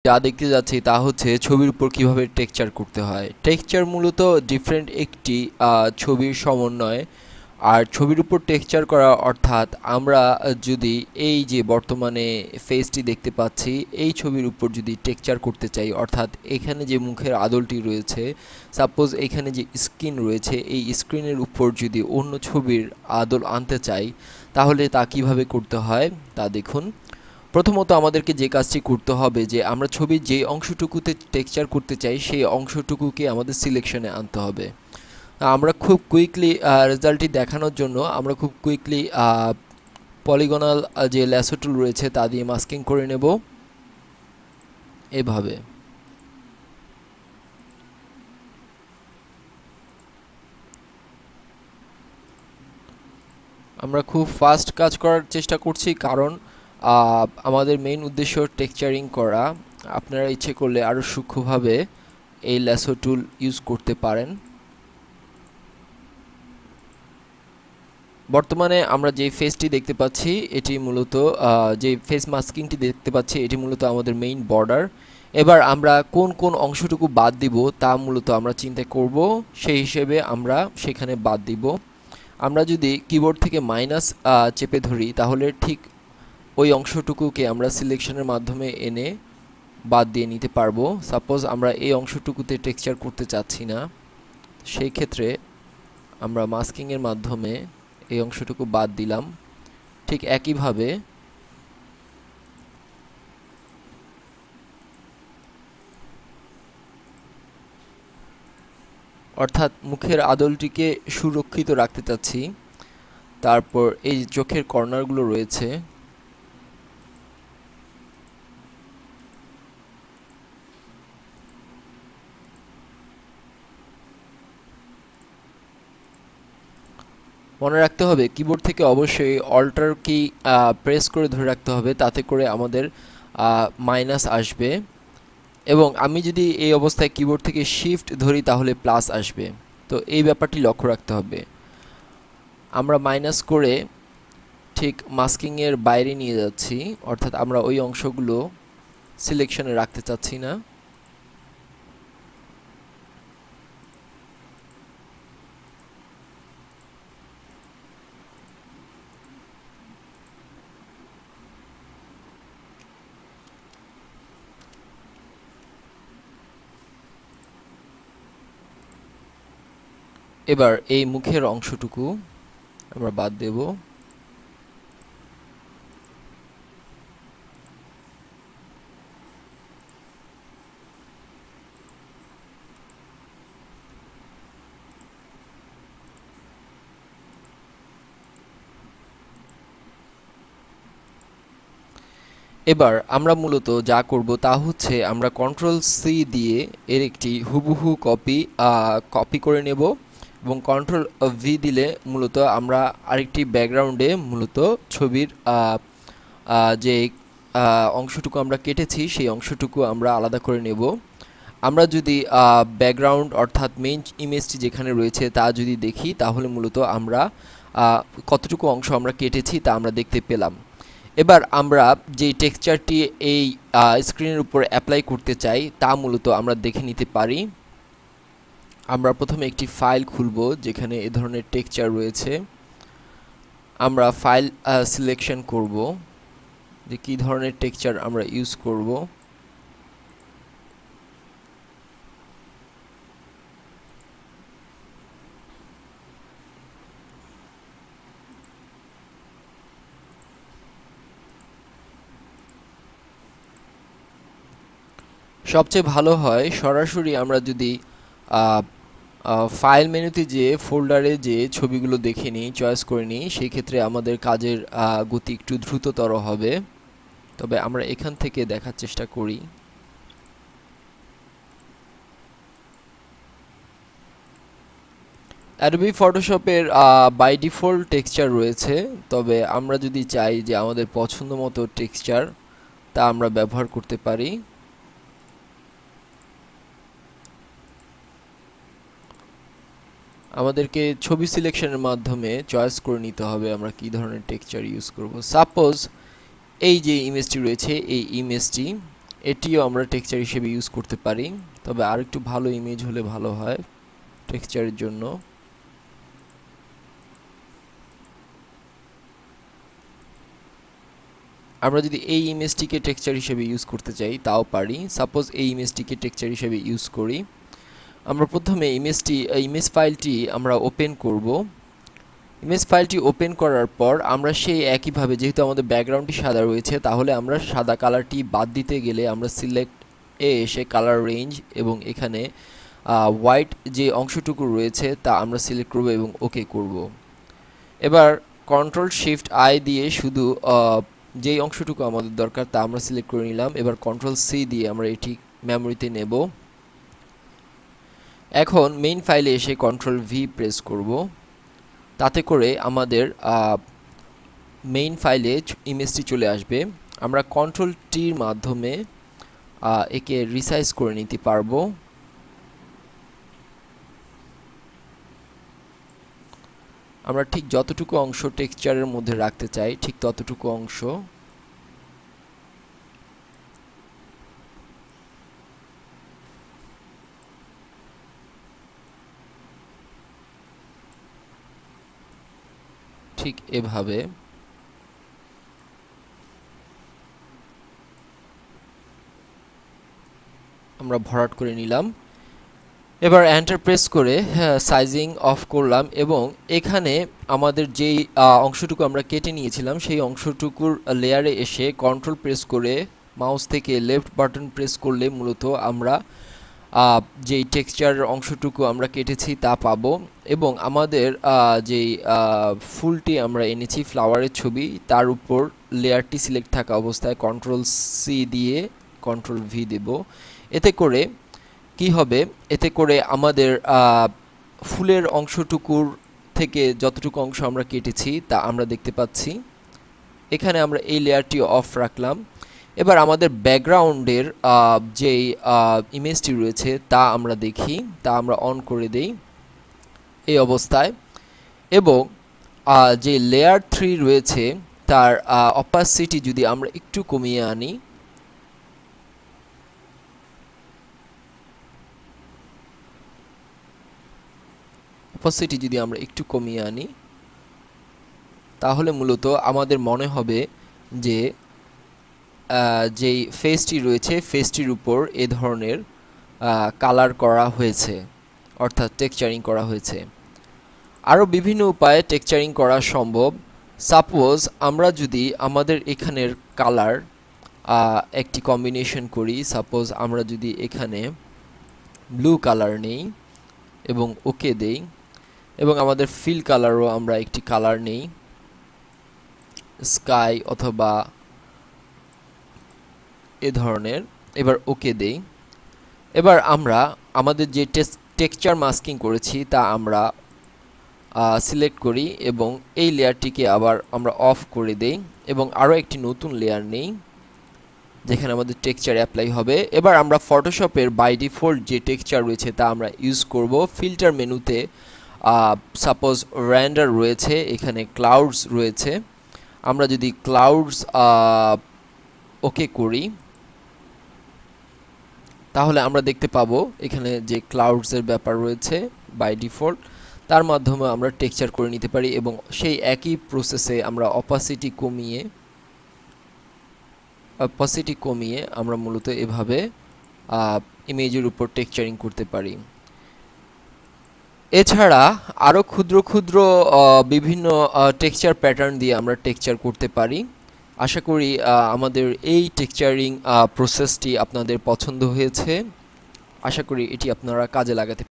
যা দেখতে যাচ্ছি তা হচ্ছে ছবির উপর কিভাবে টেক্সচার করতে হয়। টেক্সচার মূলত ডিফারেন্ট একটি ছবির সমন্বয়। আর ছবির উপর টেক্সচার করা অর্থাৎ আমরা যদি এই যে বর্তমানে ফেসটি দেখতে পাচ্ছি এই ছবির উপর যদি টেক্সচার করতে চাই, অর্থাৎ এখানে যে মুখের আদলটি রয়েছে, সাপোজ এখানে যে স্ক্রিন রয়েছে এই স্ক্রিনের উপর যদি অন্য ছবির আদল আনতে চাই তাহলে তা কিভাবে করতে হয় তা দেখুন। প্রথমত আমাদেরকে যে কাজটি করতে হবে যে আমরা ছবির যে অংশটুকুতে টেক্সচার করতে চাই সেই অংশটুকুকে আমাদের সিলেকশনে আনতে হবে। আমরা খুব কুইকলি রেজাল্টটি দেখানোর জন্য আমরা খুব কুইকলি পলিগনাল যে ল্যাসো টুল রয়েছে তা দিয়ে মাস্কিং করে নেব এভাবে। আমরা খুব ফাস্ট কাজ করার চেষ্টা করছি কারণ আমাদের মেইন উদ্দেশ্য টেক্সচারিং করা। আপনারা ইচ্ছে করলে আরও সূক্ষ্মভাবে এই ল্যাসো টুল ইউজ করতে পারেন। বর্তমানে আমরা যে ফেসটি দেখতে পাচ্ছি এটি মূলত যে ফেস মাস্কিংটি দেখতে পাচ্ছি এটি মূলত আমাদের মেইন বর্ডার। এবার আমরা কোন কোন অংশটুকু বাদ দিব তা মূলত আমরা চিন্তা করব, সেই হিসেবে আমরা সেখানে বাদ দিব। আমরা যদি কিবোর্ড থেকে মাইনাস চেপে ধরি তাহলে ঠিক ওই অংশটুকুকে আমরা সিলেকশনের মাধ্যমে এনে বাদ দিয়ে নিতে পারবো। সাপোজ আমরা এই অংশটুকুতে টেক্সচার করতে চাচ্ছি না, সেই ক্ষেত্রে আমরা মাস্কিংয়ের মাধ্যমে এই অংশটুকু বাদ দিলাম। ঠিক একইভাবে অর্থাৎ মুখের আদলটিকে সুরক্ষিত রাখতে চাচ্ছি। তারপর এই চোখের কর্নারগুলো রয়েছে, মনে রাখতে হবে কিবোর্ড থেকে অবশ্যই অল্টার কি প্রেস করে ধরে রাখতে হবে, তাতে করে আমাদের মাইনাস আসবে। এবং আমি যদি এই অবস্থায় কিবোর্ড থেকে শিফট ধরি তাহলে প্লাস আসবে। তো এই ব্যাপারটি লক্ষ্য রাখতে হবে। আমরা মাইনাস করে ঠিক মাস্কিংয়ের বাইরে নিয়ে যাচ্ছি, অর্থাৎ আমরা ওই অংশগুলো সিলেকশনে রাখতে চাচ্ছি না। এবার এই মুখের অংশটুকু আমরা বাদ দেব। এবার আমরা মূলত যা করব তা হচ্ছে আমরা কন্ট্রোল সি দিয়ে এর একটি হুবহু কপি করে নেব এবং কন্ট্রোল ভি দিলে মূলত আমরা আরেকটি ব্যাকগ্রাউন্ডে মূলত ছবির যে অংশটুকু আমরা কেটেছি সেই অংশটুকু আমরা আলাদা করে নেব। আমরা যদি ব্যাকগ্রাউন্ড অর্থাৎ মেইন ইমেজটি যেখানে রয়েছে তা যদি দেখি তাহলে মূলত আমরা কতটুকু অংশ আমরা কেটেছি তা আমরা দেখতে পেলাম। এবার আমরা যে টেক্সচারটি এই স্ক্রিনের উপর অ্যাপ্লাই করতে চাই তা মূলত আমরা দেখে নিতে পারি। আমরা প্রথমে একটি ফাইল খুলব যেখানে এ ধরনের টেক্সচার রয়েছে। আমরা ফাইল সিলেকশন করব যে কী ধরনের টেক্সচার আমরা ইউজ করব। সবচেয়ে ভালো হয় সরাসরি আমরা যদি ফাইল মেনুতে যে ফোল্ডারে যে ছবিগুলো দেখে নিই, চয়েস করে নিই, সেই ক্ষেত্রে আমাদের কাজের গতি একটু দ্রুততর হবে। তবে আমরা এখান থেকে দেখার চেষ্টা করি। অ্যাডোবি ফটোশপের বাই ডিফল্ট টেক্সচার রয়েছে, তবে আমরা যদি চাই যে আমাদের পছন্দ মতো টেক্সচার তা আমরা ব্যবহার করতে পারি। আমাদেরকে ছবি সিলেকশনের মাধ্যমে চয়েস করে নিতে হবে আমরা কী ধরনের টেক্সচার ইউজ করব। সাপোজ এই যে ইমেজটি রয়েছে এই ইমেজটি এটিও আমরা টেক্সচার হিসেবে ইউজ করতে পারি, তবে আর একটু ভালো ইমেজ হলে ভালো হয় টেক্সচারের জন্য। আমরা যদি এই ইমেজটিকে টেক্সচার হিসেবে ইউজ করতে চাই তাও পারি। সাপোজ এই ইমেজটিকে টেক্সচার হিসেবে ইউজ করি। আমরা প্রথমে ইমেজ ফাইলটি আমরা ওপেন করব। ইমেজ ফাইলটি ওপেন করার পর আমরা সেই একইভাবে, যেহেতু আমাদের ব্যাকগ্রাউন্ডটি সাদা রয়েছে, তাহলে আমরা সাদা কালারটি বাদ দিতে গেলে আমরা সিলেক্ট এ এসে কালার রেঞ্জ এবং এখানে হোয়াইট যে অংশটুকু রয়েছে তা আমরা সিলেক্ট করব এবং ওকে করব। এবার কন্ট্রোল শিফট আই দিয়ে শুধু যেই অংশটুকু আমাদের দরকার তা আমরা সিলেক্ট করে নিলাম। এবার কন্ট্রোল সি দিয়ে আমরা এটি মেমোরিতে নেব। এখন মেইন ফাইলে এসে কন্ট্রোল ভি প্রেস করব। তাতে করে আমাদের মেইন ফাইলে ইমেজটি চলে আসবে। আমরা কন্ট্রোল টির মাধ্যমে একে রিসাইজ করে নিতে পারবো। আমরা ঠিক যতটুকু অংশ টেক্সচারের মধ্যে রাখতে চাই ঠিক ততটুকু অংশ ঠিক এভাবে আমরা ভরাট করে নিলাম। এবার এন্টার প্রেস করে সাইজিং অফ করলাম এবং এখানে আমাদের যেই অংশটুকু আমরা কেটে নিয়েছিলাম সেই অংশটুকুর লেয়ারে এসে কন্ট্রোল প্রেস করে মাউস থেকে লেফট বাটন প্রেস করলে মূলত আমরা যেই টেক্সচারের অংশটুকু আমরা কেটেছি তা পাবো। এবং আমাদের যেই ফুলটি আমরা এনেছি ফ্লাওয়ারের ছবি, তার উপর লেয়ারটি সিলেক্ট থাকা অবস্থায় কন্ট্রোল সি দিয়ে কন্ট্রোল ভি দেব। এতে করে কি হবে, এতে করে আমাদের ফুলের অংশটুকুর থেকে যতটুকু অংশ আমরা কেটেছি তা আমরা দেখতে পাচ্ছি। এখানে আমরা এই লেয়ারটি অফ রাখলাম। এবার আমাদের ব্যাকগ্রাউন্ডের যেই ইমেজটি রয়েছে তা আমরা দেখি, তা আমরা অন করে দেই এই অবস্থায়। এবং যে লেয়ার 3 রয়েছে তার অপাসিটি যদি আমরা একটু কমিয়ে আনি, অপাসিটি যদি আমরা একটু কমিয়ে আনি তাহলে মূলত আমাদের মনে হবে যে যেই ফেসটি রয়েছে ফেসটির উপর এ ধরনের কালার করা হয়েছে, অর্থাৎ টেক্সচারিং করা হয়েছে। আরও বিভিন্ন উপায়ে টেক্সচারিং করা সম্ভব। সাপোজ আমরা যদি আমাদের এখানের কালার একটি কম্বিনেশন করি, সাপোজ আমরা যদি এখানে ব্লু কালার নেই এবং ওকে দেই এবং আমাদের ফিল কালারও আমরা একটি কালার নেই, স্কাই অথবা এ ধরনের, এবার ওকে দেই। এবার আমরা আমাদের যে টেক্সচার মাস্কিং করেছি তা আমরা সিলেক্ট করি এবং এই লেয়ারটিকে আবার আমরা অফ করে দেই এবং আরও একটি নতুন লেয়ার নেই যেখানে আমাদের টেক্সচার অ্যাপ্লাই হবে। এবার আমরা ফটোশপের বাই ডিফল্ট যে টেক্সচার রয়েছে তা আমরা ইউজ করব। ফিল্টার মেনুতে সাপোজ রেন্ডার রয়েছে, এখানে ক্লাউডস রয়েছে। আমরা যদি ক্লাউডস ওকে করি তাহলে আমরা দেখতে পাবো এখানে যে ক্লাউডসের ব্যাপার রয়েছে বাই ডিফল্ট, তার মাধ্যমে আমরা টেক্সচার করে নিতে পারি এবং সেই একই প্রসেসে আমরা অপাসিটি কমিয়ে আমরা মূলত এভাবে ইমেজের উপর টেক্সচারিং করতে পারি। এছাড়া আরও ক্ষুদ্র ক্ষুদ্র বিভিন্ন টেক্সচার প্যাটার্ন দিয়ে আমরা টেক্সচার করতে পারি। আশা করি আমাদের এই টেক্সচারিং প্রসেসটি আপনাদের পছন্দ হয়েছে। আশা করি এটি আপনারা কাজে লাগাতে